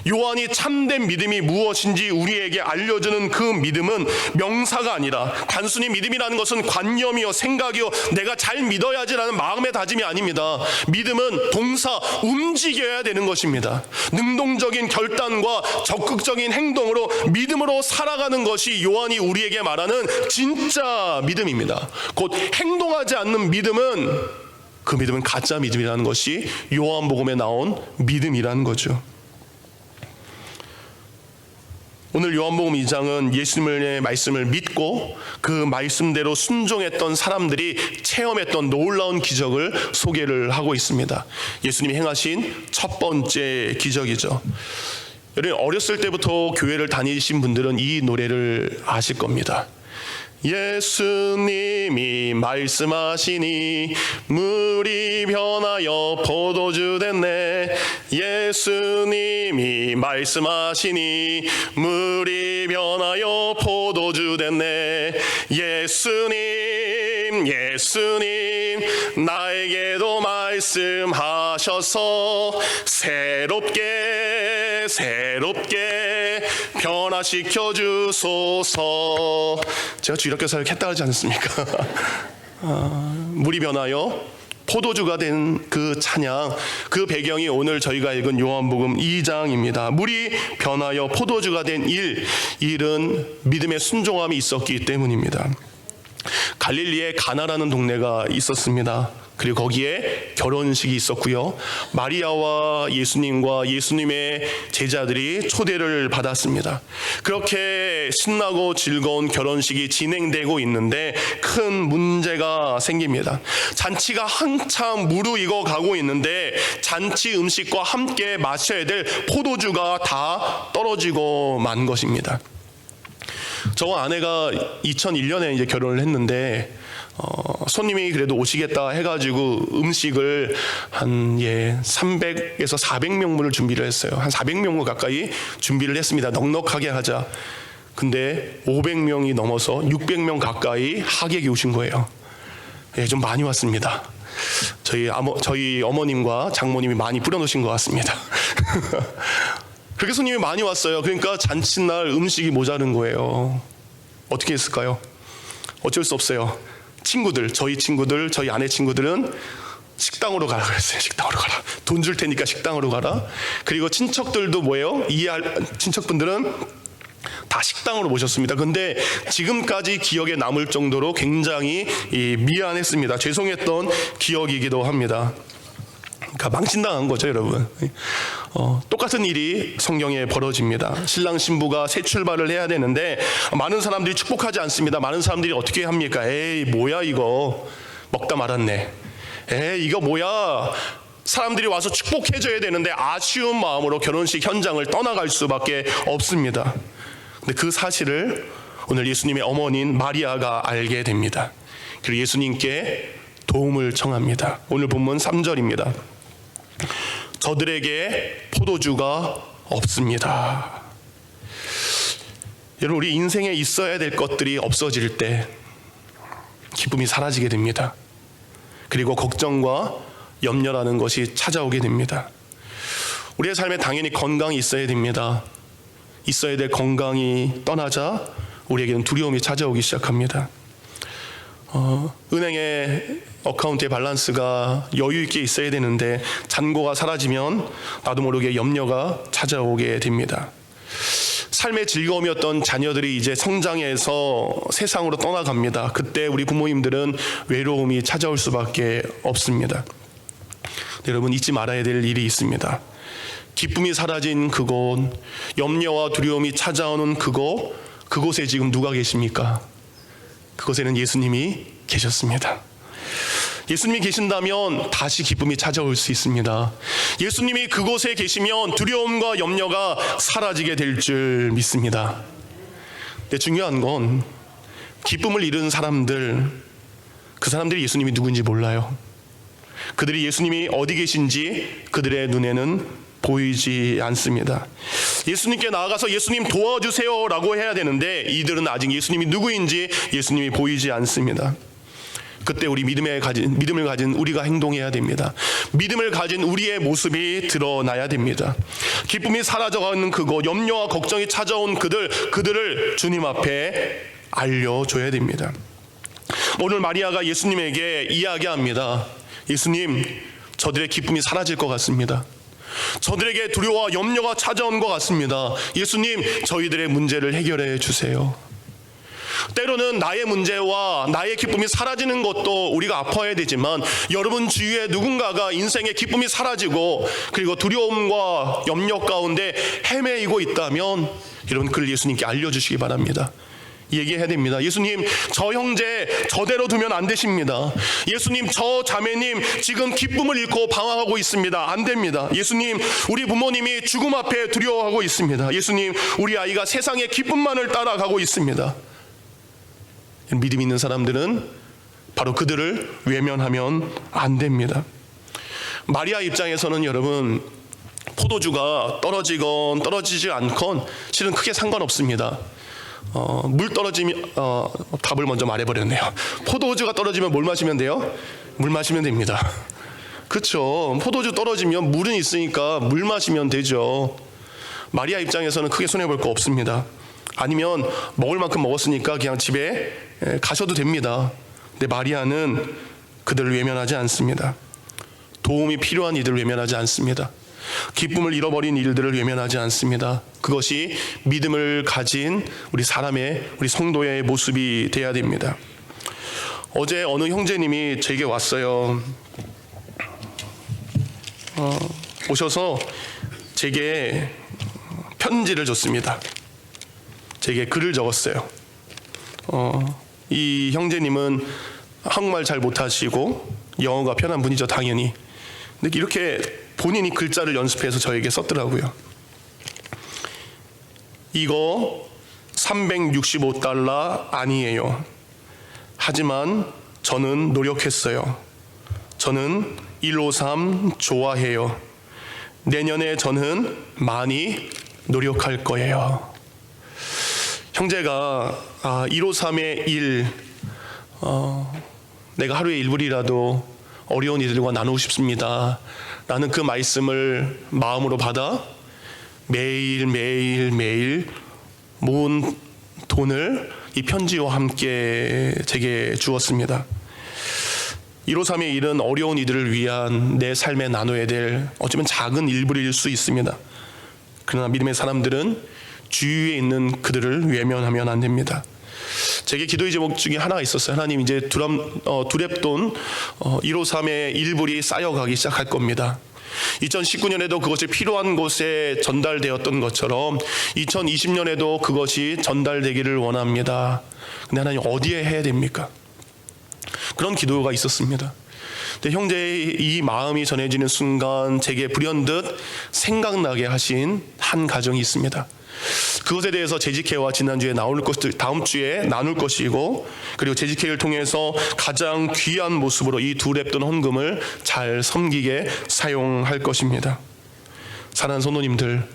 A: 요한이 참된 믿음이 무엇인지 우리에게 알려주는 그 믿음은 명사가 아니라, 단순히 믿음이라는 것은 관념이요 생각이요 내가 잘 믿어야지라는 마음의 다짐이 아닙니다. 믿음은 동사, 움직여야 되는 것입니다. 능동적인 결단과 적극적인 행동으로 믿음으로 살아가는 것이 요한이 우리에게 말하는 진짜 믿음입니다. 곧 행동하지 않는 믿음은, 그 믿음은 가짜 믿음이라는 것이 요한복음에 나온 믿음이라는 거죠. 오늘 요한복음 2장은 예수님의 말씀을 믿고 그 말씀대로 순종했던 사람들이 체험했던 놀라운 기적을 소개를 하고 있습니다. 예수님이 행하신 첫 번째 기적이죠. 여러분 어렸을 때부터 교회를 다니신 분들은 이 노래를 아실 겁니다. 예수님이 말씀하시니 물이 변하여 포도주 됐네. 예수님이 말씀하시니 물이 변하여 포도주 됐네. 예수님 나에게도 말씀하셔서 새롭게 변화시켜 주소서. 제가 주일학교사를 했다 하지 않습니까? 물이 변하여 포도주가 된 그 찬양, 그 배경이 오늘 저희가 읽은 요한복음 2장입니다. 물이 변하여 포도주가 된 일은 믿음의 순종함이 있었기 때문입니다. 갈릴리에 가나라는 동네가 있었습니다. 그리고 거기에 결혼식이 있었고요. 마리아와 예수님과 예수님의 제자들이 초대를 받았습니다. 그렇게 신나고 즐거운 결혼식이 진행되고 있는데 큰 문제가 생깁니다. 잔치가 한참 무르익어 가고 있는데 잔치 음식과 함께 마셔야 될 포도주가 다 떨어지고 만 것입니다. 저 아내가 2001년에 이제 결혼을 했는데 손님이 그래도 오시겠다 해가지고 음식을 한 300에서 400명분을 준비를 했어요. 한 400명분 가까이 준비를 했습니다. 넉넉하게 하자. 근데 500명이 넘어서 600명 가까이 하객이 오신 거예요. 좀 많이 왔습니다. 저희 어머님과 장모님이 많이 뿌려놓으신 것 같습니다. 그렇게 손님이 많이 왔어요. 그러니까 잔칫날 음식이 모자른 거예요. 어떻게 했을까요? 어쩔 수 없어요. 저희 친구들, 저희 아내 친구들은 식당으로 가라 그랬어요. 식당으로 가라. 돈 줄 테니까 식당으로 가라. 그리고 친척들도 뭐예요? 친척분들은 다 식당으로 모셨습니다. 근데 지금까지 기억에 남을 정도로 굉장히 미안했습니다. 죄송했던 기억이기도 합니다. 그러니까 망신당한 거죠, 여러분. 똑같은 일이 성경에 벌어집니다. 신랑 신부가 새 출발을 해야 되는데 많은 사람들이 축복하지 않습니다. 많은 사람들이 어떻게 합니까? 에이 뭐야 이거, 먹다 말았네. 에이 이거 뭐야. 사람들이 와서 축복해줘야 되는데 아쉬운 마음으로 결혼식 현장을 떠나갈 수밖에 없습니다. 근데 그 사실을 오늘 예수님의 어머니인 마리아가 알게 됩니다. 그리고 예수님께 도움을 청합니다. 오늘 본문 3절입니다. 저들에게 포도주가 없습니다. 여러분, 우리 인생에 있어야 될 것들이 없어질 때 기쁨이 사라지게 됩니다. 그리고 걱정과 염려라는 것이 찾아오게 됩니다. 우리의 삶에 당연히 건강이 있어야 됩니다. 있어야 될 건강이 떠나자 우리에게는 두려움이 찾아오기 시작합니다. 은행의 어카운트의 밸런스가 여유 있게 있어야 되는데 잔고가 사라지면 나도 모르게 염려가 찾아오게 됩니다. 삶의 즐거움이었던 자녀들이 이제 성장해서 세상으로 떠나갑니다. 그때 우리 부모님들은 외로움이 찾아올 수밖에 없습니다. 여러분, 잊지 말아야 될 일이 있습니다. 기쁨이 사라진 그곳, 염려와 두려움이 찾아오는 그곳에 지금 누가 계십니까? 그곳에는 예수님이 계셨습니다. 예수님이 계신다면 다시 기쁨이 찾아올 수 있습니다. 예수님이 그곳에 계시면 두려움과 염려가 사라지게 될 줄 믿습니다. 근데 중요한 건 기쁨을 잃은 사람들, 그 사람들이 예수님이 누군지 몰라요. 그들이 예수님이 어디 계신지 그들의 눈에는 보이지 않습니다. 예수님께 나아가서 예수님 도와주세요 라고 해야 되는데 이들은 아직 예수님이 누구인지 예수님이 보이지 않습니다. 그때 우리 믿음을 가진 우리가 행동해야 됩니다. 믿음을 가진 우리의 모습이 드러나야 됩니다. 기쁨이 사라져가는 그곳, 염려와 걱정이 찾아온 그들을 주님 앞에 알려줘야 됩니다. 오늘 마리아가 예수님에게 이야기합니다. 예수님, 저들의 기쁨이 사라질 것 같습니다. 저들에게 두려워와 염려가 찾아온 것 같습니다. 예수님, 저희들의 문제를 해결해 주세요. 때로는 나의 문제와 나의 기쁨이 사라지는 것도 우리가 아파야 되지만 여러분 주위에 누군가가 인생의 기쁨이 사라지고 그리고 두려움과 염려 가운데 헤매이고 있다면 여러분 그를 예수님께 알려주시기 바랍니다. 얘기해야 됩니다. 예수님, 저 형제 저대로 두면 안 되십니다. 예수님, 저 자매님 지금 기쁨을 잃고 방황하고 있습니다. 안 됩니다. 예수님, 우리 부모님이 죽음 앞에 두려워하고 있습니다. 예수님, 우리 아이가 세상의 기쁨만을 따라가고 있습니다. 믿음 있는 사람들은 바로 그들을 외면하면 안 됩니다. 마리아 입장에서는 여러분 포도주가 떨어지건 떨어지지 않건 실은 크게 상관없습니다. 물 떨어지면 답을 먼저 말해버렸네요. 포도주가 떨어지면 뭘 마시면 돼요? 물 마시면 됩니다. 그렇죠. 포도주 떨어지면 물은 있으니까 물 마시면 되죠. 마리아 입장에서는 크게 손해볼 거 없습니다. 아니면 먹을 만큼 먹었으니까 그냥 집에 가셔도 됩니다. 근데 마리아는 그들을 외면하지 않습니다. 도움이 필요한 이들을 외면하지 않습니다. 기쁨을 잃어버린 일들을 외면하지 않습니다. 그것이 믿음을 가진 우리 성도의 모습이 돼야 됩니다. 어제 어느 형제님이 제게 왔어요. 오셔서 제게 편지를 줬습니다. 제게 글을 적었어요. 이 형제님은 한국말 잘 못하시고 영어가 편한 분이죠, 당연히. 근데 이렇게 본인이 글자를 연습해서 저에게 썼더라고요. 이거 $365 아니에요. 하지만 저는 노력했어요. 저는 153 좋아해요. 내년에 저는 많이 노력할 거예요. 형제가 153의 1 내가 하루에 1불이라도 어려운 이들과 나누고 싶습니다 라는 그 말씀을 마음으로 받아 매일 모은 돈을 이 편지와 함께 제게 주었습니다. 153의 1은 어려운 이들을 위한 내 삶에 나눠야 될 어쩌면 작은 일부일 수 있습니다. 그러나 믿음의 사람들은 주위에 있는 그들을 외면하면 안 됩니다. 제게 기도의 제목 중에 하나가 있었어요. 하나님, 이제 두랩돈 153의 1불이 쌓여가기 시작할 겁니다. 2019년에도 그것이 필요한 곳에 전달되었던 것처럼 2020년에도 그것이 전달되기를 원합니다. 근데 하나님, 어디에 해야 됩니까? 그런 기도가 있었습니다. 근데 형제의 이 마음이 전해지는 순간 제게 불현듯 생각나게 하신 한 가정이 있습니다. 그것에 대해서 재직회와 지난주에 나올 것들 다음 주에 나눌 것이고, 그리고 재직회를 통해서 가장 귀한 모습으로 이 두랩돈 헌금을 잘 섬기게 사용할 것입니다. 사랑하는 성도님들,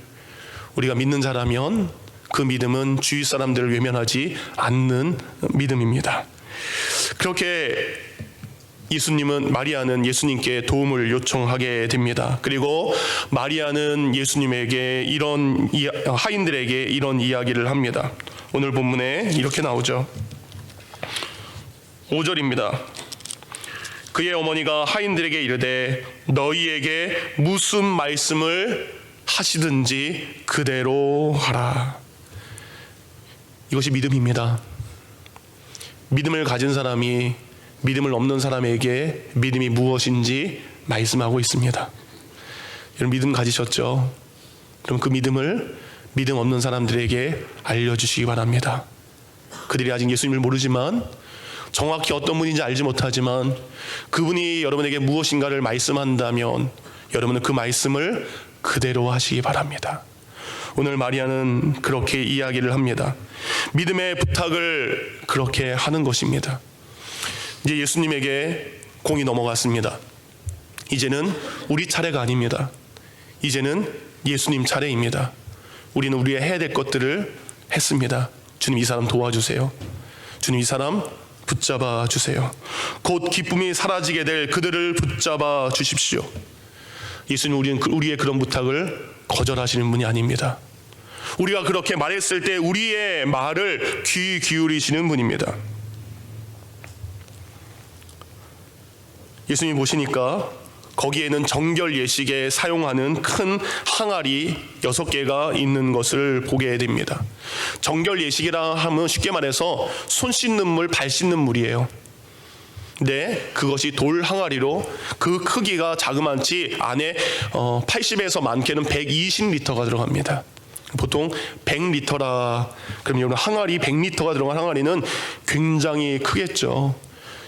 A: 우리가 믿는 자라면 그 믿음은 주위 사람들을 외면하지 않는 믿음입니다. 그렇게 마리아는 예수님께 도움을 요청하게 됩니다. 그리고 마리아는 예수님에게 하인들에게 이런 이야기를 합니다. 오늘 본문에 이렇게 나오죠. 5절입니다. 그의 어머니가 하인들에게 이르되 너희에게 무슨 말씀을 하시든지 그대로 하라. 이것이 믿음입니다. 믿음을 가진 사람이 믿음을 없는 사람에게 믿음이 무엇인지 말씀하고 있습니다. 여러분, 믿음 가지셨죠? 그럼 그 믿음을 믿음 없는 사람들에게 알려주시기 바랍니다. 그들이 아직 예수님을 모르지만, 정확히 어떤 분인지 알지 못하지만 그분이 여러분에게 무엇인가를 말씀한다면 여러분은 그 말씀을 그대로 하시기 바랍니다. 오늘 마리아는 그렇게 이야기를 합니다. 믿음의 부탁을 그렇게 하는 것입니다. 이제 예수님에게 공이 넘어갔습니다. 이제는 우리 차례가 아닙니다. 이제는 예수님 차례입니다. 우리는 우리의 해야 될 것들을 했습니다. 주님, 이 사람 도와주세요. 주님, 이 사람 붙잡아 주세요. 곧 기쁨이 사라지게 될 그들을 붙잡아 주십시오. 예수님, 우리의 그런 부탁을 거절하시는 분이 아닙니다. 우리가 그렇게 말했을 때 우리의 말을 귀 기울이시는 분입니다. 예수님 보시니까 거기에는 정결 예식에 사용하는 큰 항아리 6개가 있는 것을 보게 됩니다. 정결 예식이라 하면 쉽게 말해서 손 씻는 물, 발 씻는 물이에요. 근데 그것이 돌 항아리로 그 크기가 자그만치 안에 80에서 많게는 120리터가 들어갑니다. 보통 100리터라 그럼 여러분, 항아리 100리터가 들어간 항아리는 굉장히 크겠죠.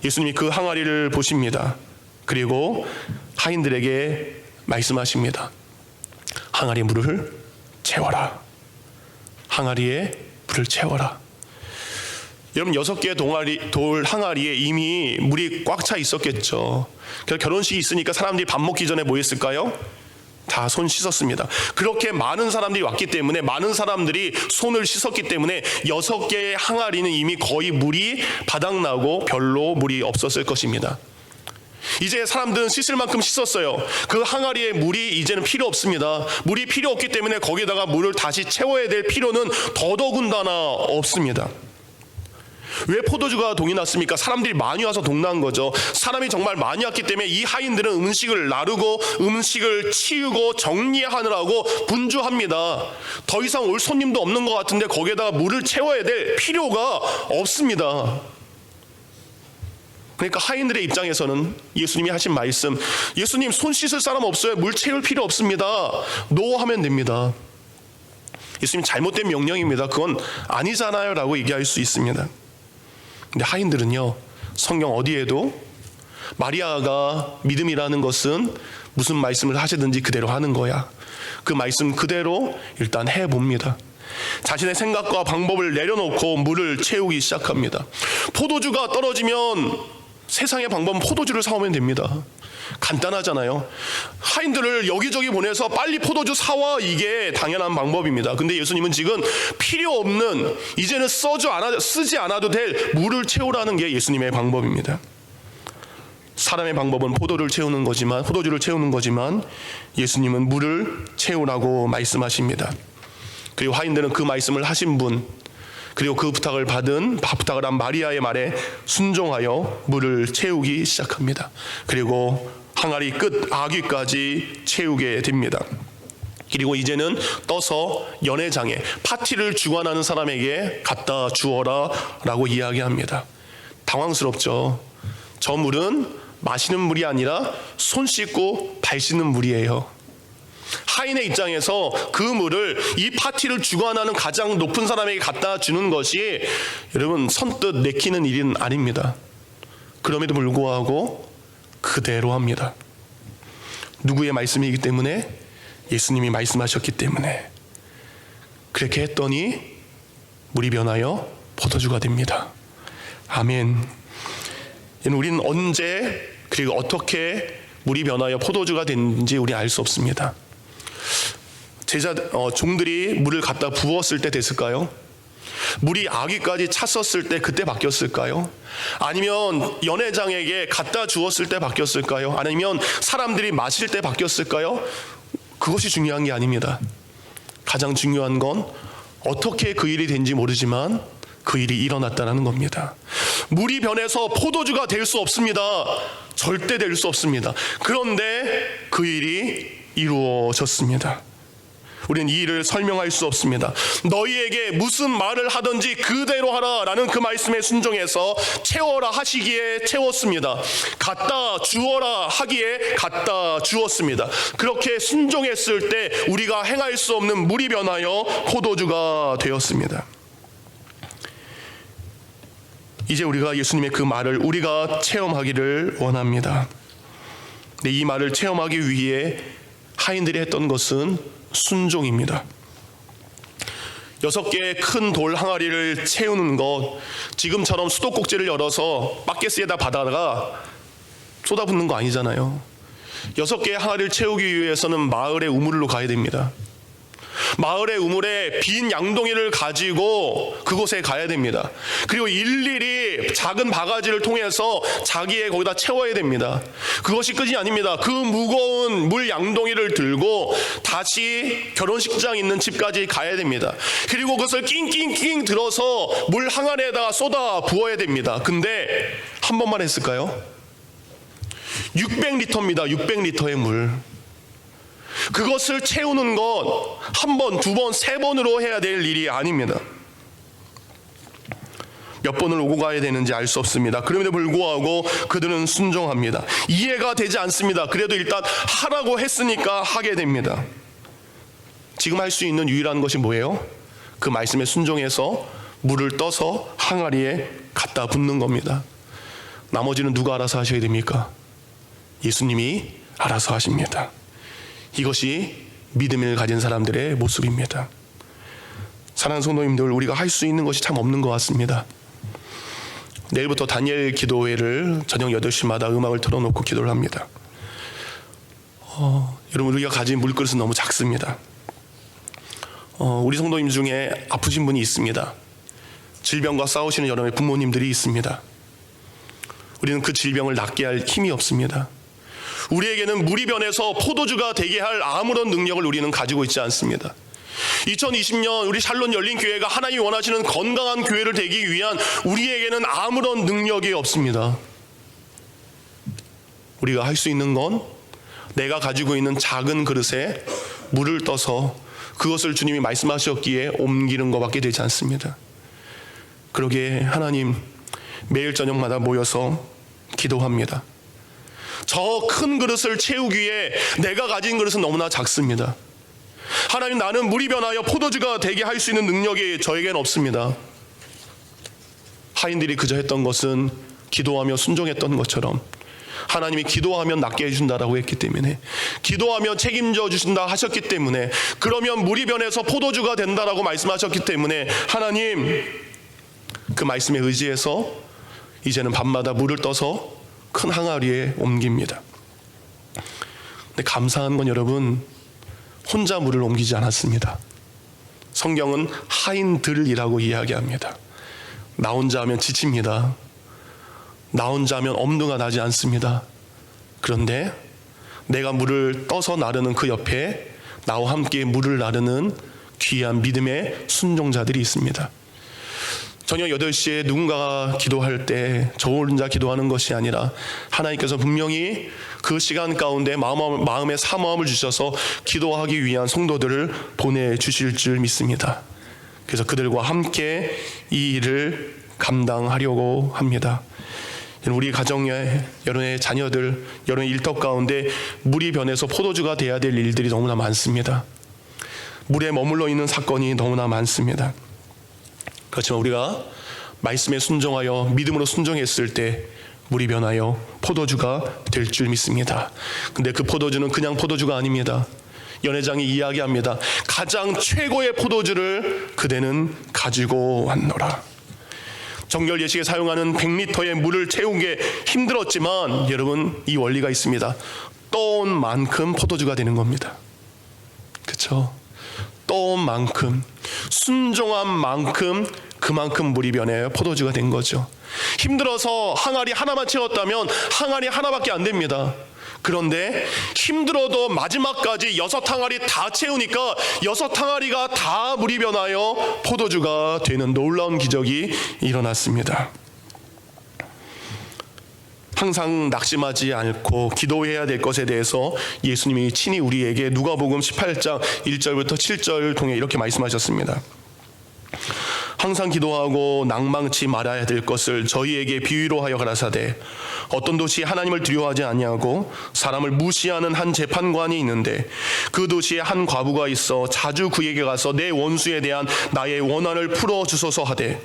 A: 예수님이 그 항아리를 보십니다. 그리고 하인들에게 말씀하십니다. 항아리 물을 채워라. 항아리에 물을 채워라. 여러분, 6개의 돌 항아리에 이미 물이 꽉 차 있었겠죠. 그래서 결혼식이 있으니까 사람들이 밥 먹기 전에 뭐 했을까요? 다 손 씻었습니다. 그렇게 많은 사람들이 왔기 때문에, 많은 사람들이 손을 씻었기 때문에 6개의 항아리는 이미 거의 물이 바닥나고 별로 물이 없었을 것입니다. 이제 사람들은 씻을 만큼 씻었어요. 그 항아리에 물이 이제는 필요 없습니다. 물이 필요 없기 때문에 거기다가 물을 다시 채워야 될 필요는 더더군다나 없습니다. 왜 포도주가 동이 났습니까? 사람들이 많이 와서 동난 거죠. 사람이 정말 많이 왔기 때문에 이 하인들은 음식을 나르고 음식을 치우고 정리하느라고 분주합니다. 더 이상 올 손님도 없는 것 같은데 거기에다가 물을 채워야 될 필요가 없습니다. 그러니까 하인들의 입장에서는 예수님이 하신 말씀, 예수님 손 씻을 사람 없어요. 물 채울 필요 없습니다. 노 하면 됩니다. 예수님 잘못된 명령입니다. 그건 아니잖아요 라고 얘기할 수 있습니다. 근데 하인들은요, 성경 어디에도 마리아가 믿음이라는 것은 무슨 말씀을 하시든지 그대로 하는 거야, 그 말씀 그대로 일단 해봅니다. 자신의 생각과 방법을 내려놓고 물을 채우기 시작합니다. 포도주가 떨어지면 세상의 방법은 포도주를 사오면 됩니다. 간단하잖아요. 하인들을 여기저기 보내서 빨리 포도주 사와, 이게 당연한 방법입니다. 근데 예수님은 지금 필요 없는, 이제는 쓰지 않아도 될 물을 채우라는 게 예수님의 방법입니다. 사람의 방법은 포도주를 채우는 거지만 예수님은 물을 채우라고 말씀하십니다. 그리고 하인들은 그 말씀을 하신 분, 그리고 그 부탁을 한 마리아의 말에 순종하여 물을 채우기 시작합니다. 그리고 항아리 끝 아귀까지 채우게 됩니다. 그리고 이제는 떠서 연회장에, 파티를 주관하는 사람에게 갖다 주어라 라고 이야기합니다. 당황스럽죠. 저 물은 마시는 물이 아니라 손 씻고 발 씻는 물이에요. 하인의 입장에서 그 물을 이 파티를 주관하는 가장 높은 사람에게 갖다 주는 것이 여러분 선뜻 내키는 일은 아닙니다. 그럼에도 불구하고 그대로 합니다. 누구의 말씀이기 때문에? 예수님이 말씀하셨기 때문에. 그렇게 했더니 물이 변하여 포도주가 됩니다. 아멘. 우리는 언제 그리고 어떻게 물이 변하여 포도주가 됐는지 우리 알 수 없습니다. 종들이 물을 갖다 부었을 때 됐을까요? 물이 아귀까지 찼었을 때 그때 바뀌었을까요? 아니면 연회장에게 갖다 주었을 때 바뀌었을까요? 아니면 사람들이 마실 때 바뀌었을까요? 그것이 중요한 게 아닙니다. 가장 중요한 건 어떻게 그 일이 된지 모르지만 그 일이 일어났다는 겁니다. 물이 변해서 포도주가 될 수 없습니다. 절대 될 수 없습니다. 그런데 그 일이 이루어졌습니다. 우리는 이 일을 설명할 수 없습니다. 너희에게 무슨 말을 하든지 그대로 하라 라는 그 말씀에 순종해서 채워라 하시기에 채웠습니다. 갖다 주어라 하기에 갖다 주었습니다. 그렇게 순종했을 때 우리가 행할 수 없는 물이 변하여 포도주가 되었습니다. 이제 우리가 예수님의 그 말을 우리가 체험하기를 원합니다. 근데 이 말을 체험하기 위해 하인들이 했던 것은 순종입니다. 6개의 큰 돌 항아리를 채우는 것, 지금처럼 수도꼭지를 열어서 바켓에다 받아다가 쏟아붓는 거 아니잖아요. 6개의 항아리를 채우기 위해서는 마을의 우물로 가야 됩니다. 마을의 우물에 빈 양동이를 가지고 그곳에 가야 됩니다. 그리고 일일이 작은 바가지를 통해서 자기의 거기다 채워야 됩니다. 그것이 끝이 아닙니다. 그 무거운 물 양동이를 들고 다시 결혼식장 있는 집까지 가야 됩니다. 그리고 그것을 낑낑낑 들어서 물 항아리에다가 쏟아 부어야 됩니다. 근데 한 번만 했을까요? 600리터입니다. 600리터의 물. 그것을 채우는 건 한 번, 두 번, 세 번으로 해야 될 일이 아닙니다. 몇 번을 오고 가야 되는지 알 수 없습니다. 그럼에도 불구하고 그들은 순종합니다. 이해가 되지 않습니다. 그래도 일단 하라고 했으니까 하게 됩니다. 지금 할 수 있는 유일한 것이 뭐예요? 그 말씀에 순종해서 물을 떠서 항아리에 갖다 붓는 겁니다. 나머지는 누가 알아서 하셔야 됩니까? 예수님이 알아서 하십니다. 이것이 믿음을 가진 사람들의 모습입니다. 사랑하는 성도님들, 우리가 할 수 있는 것이 참 없는 것 같습니다. 내일부터 다니엘 기도회를 저녁 8시마다 음악을 틀어놓고 기도를 합니다. 여러분, 우리가 가진 물그릇은 너무 작습니다. 우리 성도님 중에 아프신 분이 있습니다. 질병과 싸우시는 여러분의 부모님들이 있습니다. 우리는 그 질병을 낫게 할 힘이 없습니다. 우리에게는 물이 변해서 포도주가 되게 할 아무런 능력을 우리는 가지고 있지 않습니다. 2020년 우리 샬롯 열린교회가 하나님이 원하시는 건강한 교회를 되기 위한 우리에게는 아무런 능력이 없습니다. 우리가 할 수 있는 건 내가 가지고 있는 작은 그릇에 물을 떠서 그것을 주님이 말씀하셨기에 옮기는 것밖에 되지 않습니다. 그러기에 하나님, 매일 저녁마다 모여서 기도합니다. 저 큰 그릇을 채우기 위해 내가 가진 그릇은 너무나 작습니다. 하나님, 나는 물이 변하여 포도주가 되게 할 수 있는 능력이 저에겐 없습니다. 하인들이 그저 했던 것은 기도하며 순종했던 것처럼 하나님이 기도하면 낫게 해준다라고 했기 때문에, 기도하며 책임져 주신다 하셨기 때문에, 그러면 물이 변해서 포도주가 된다라고 말씀하셨기 때문에 하나님, 그 말씀에 의지해서 이제는 밤마다 물을 떠서 큰 항아리에 옮깁니다. 근데 감사한 건 여러분, 혼자 물을 옮기지 않았습니다. 성경은 하인들이라고 이야기합니다. 나 혼자 하면 지칩니다. 나 혼자 하면 엄두가 나지 않습니다. 그런데 내가 물을 떠서 나르는 그 옆에 나와 함께 물을 나르는 귀한 믿음의 순종자들이 있습니다. 저녁 8시에 누군가가 기도할 때 저 혼자 기도하는 것이 아니라 하나님께서 분명히 그 시간 가운데 마음의 사모함을 주셔서 기도하기 위한 성도들을 보내주실 줄 믿습니다. 그래서 그들과 함께 이 일을 감당하려고 합니다. 우리 가정의 여러분의 자녀들, 여러분의 일터 가운데 물이 변해서 포도주가 돼야 될 일들이 너무나 많습니다. 물에 머물러 있는 사건이 너무나 많습니다. 그렇지만 우리가 말씀에 순종하여 믿음으로 순종했을 때 물이 변하여 포도주가 될 줄 믿습니다. 근데 그 포도주는 그냥 포도주가 아닙니다. 연회장이 이야기합니다. 가장 최고의 포도주를 그대는 가지고 왔노라. 정결 예식에 사용하는 100리터의 물을 채우기 힘들었지만 여러분, 이 원리가 있습니다. 떠온 만큼 포도주가 되는 겁니다. 그렇죠? 떠온 만큼, 순종한 만큼, 그만큼 물이 변해 포도주가 된 거죠. 힘들어서 항아리 하나만 채웠다면 항아리 하나밖에 안 됩니다. 그런데 힘들어도 마지막까지 6항아리 다 채우니까 6항아리가 다 물이 변하여 포도주가 되는 놀라운 기적이 일어났습니다. 항상 낙심하지 않고 기도해야 될 것에 대해서 예수님이 친히 우리에게 누가복음 18장 1절부터 7절을 통해 이렇게 말씀하셨습니다. 항상 기도하고 낭망치 말아야 될 것을 저희에게 비유로 하여 가라사대, 어떤 도시에 하나님을 두려워하지 아니하고 사람을 무시하는 한 재판관이 있는데 그 도시에 한 과부가 있어 자주 그에게 가서 내 원수에 대한 나의 원한을 풀어주소서 하되,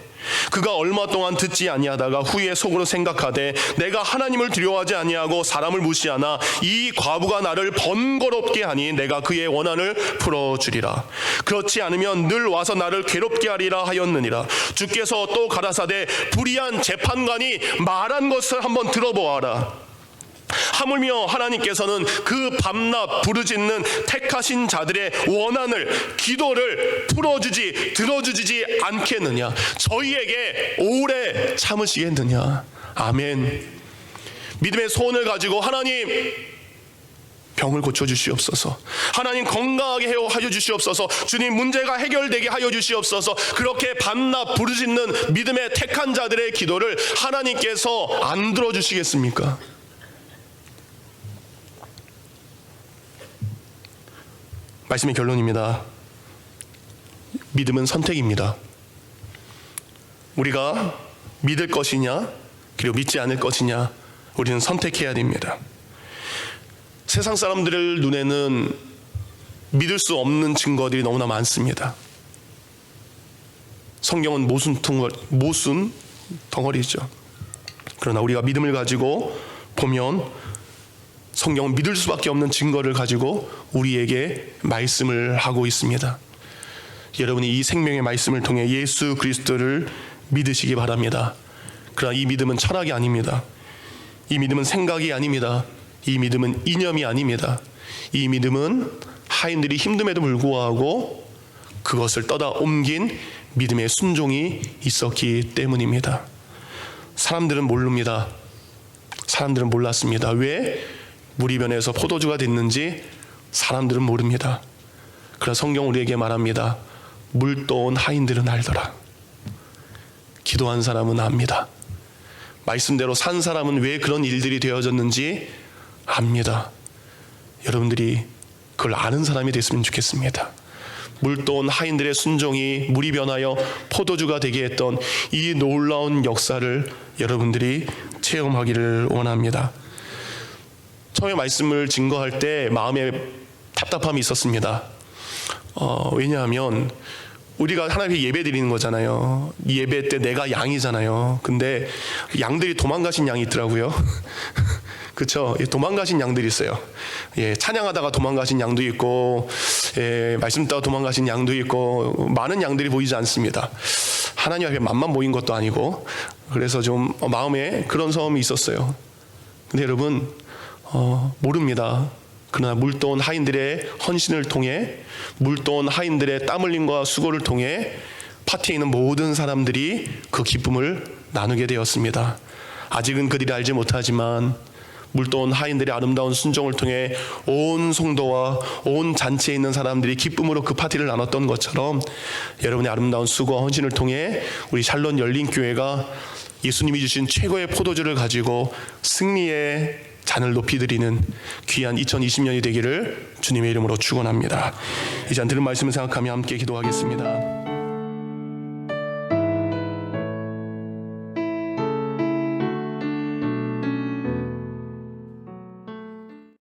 A: 그가 얼마 동안 듣지 아니하다가 후에 속으로 생각하되 내가 하나님을 두려워하지 아니하고 사람을 무시하나 이 과부가 나를 번거롭게 하니 내가 그의 원한을 풀어주리라. 그렇지 않으면 늘 와서 나를 괴롭게 하리라 하였느니라. 주께서 또 가라사대, 불의한 재판관이 말한 것을 한번 들어보아라. 하물며 하나님께서는 그 밤낮 부르짖는 택하신 자들의 원한을, 기도를 들어주지 않겠느냐? 저희에게 오래 참으시겠느냐? 아멘. 믿음의 소원을 가지고 하나님, 병을 고쳐주시옵소서. 하나님, 건강하게 하여 주시옵소서. 주님, 문제가 해결되게 하여 주시옵소서. 그렇게 밤낮 부르짖는 믿음의 택한 자들의 기도를 하나님께서 안 들어주시겠습니까? 말씀의 결론입니다. 믿음은 선택입니다. 우리가 믿을 것이냐, 그리고 믿지 않을 것이냐, 우리는 선택해야 됩니다. 세상 사람들의 눈에는 믿을 수 없는 증거들이 너무나 많습니다. 성경은 모순 덩어리죠. 그러나 우리가 믿음을 가지고 보면 성경은 믿을 수밖에 없는 증거를 가지고 우리에게 말씀을 하고 있습니다. 여러분이 이 생명의 말씀을 통해 예수 그리스도를 믿으시기 바랍니다. 그러나 이 믿음은 철학이 아닙니다. 이 믿음은 생각이 아닙니다. 이 믿음은 이념이 아닙니다. 이 믿음은 하인들이 힘듦에도 불구하고 그것을 떠다 옮긴 믿음의 순종이 있었기 때문입니다. 사람들은 모릅니다. 사람들은 몰랐습니다. 왜 무리변에서 포도주가 됐는지 사람들은 모릅니다. 그러나 성경 우리에게 말합니다. 물 떠온 하인들은 알더라. 기도한 사람은 압니다. 말씀대로 산 사람은 왜 그런 일들이 되어졌는지 압니다. 여러분들이 그걸 아는 사람이 됐으면 좋겠습니다. 물 떠온 하인들의 순종이 물이 변하여 포도주가 되게 했던 이 놀라운 역사를 여러분들이 체험하기를 원합니다. 처음에 말씀을 증거할 때 마음에 답답함이 있었습니다. 왜냐하면 우리가 하나님께 예배 드리는 거잖아요. 이 예배 때 내가 양이잖아요. 근데 양들이 도망가신 양이 있더라고요. 그렇죠? 도망가신 양들이 있어요. 예, 찬양하다가 도망가신 양도 있고, 예, 말씀 듣다가 도망가신 양도 있고, 많은 양들이 보이지 않습니다. 하나님 앞에 만만 모인 것도 아니고, 그래서 좀 마음에 그런 섬이 있었어요. 근데 여러분, 모릅니다. 그러나 물 떠온 하인들의 헌신을 통해, 물 떠온 하인들의 땀 흘림과 수고를 통해 파티에 있는 모든 사람들이 그 기쁨을 나누게 되었습니다. 아직은 그들이 알지 못하지만 물 떠온 하인들의 아름다운 순종을 통해 온 성도와 온 잔치에 있는 사람들이 기쁨으로 그 파티를 나눴던 것처럼 여러분의 아름다운 수고와 헌신을 통해 우리 샬롯 열린교회가 예수님이 주신 최고의 포도주를 가지고 승리의 잔을 높이 드리는 귀한 2020년이 되기를 주님의 이름으로 축원합니다. 이 잔 들은 말씀을 생각하며 함께 기도하겠습니다.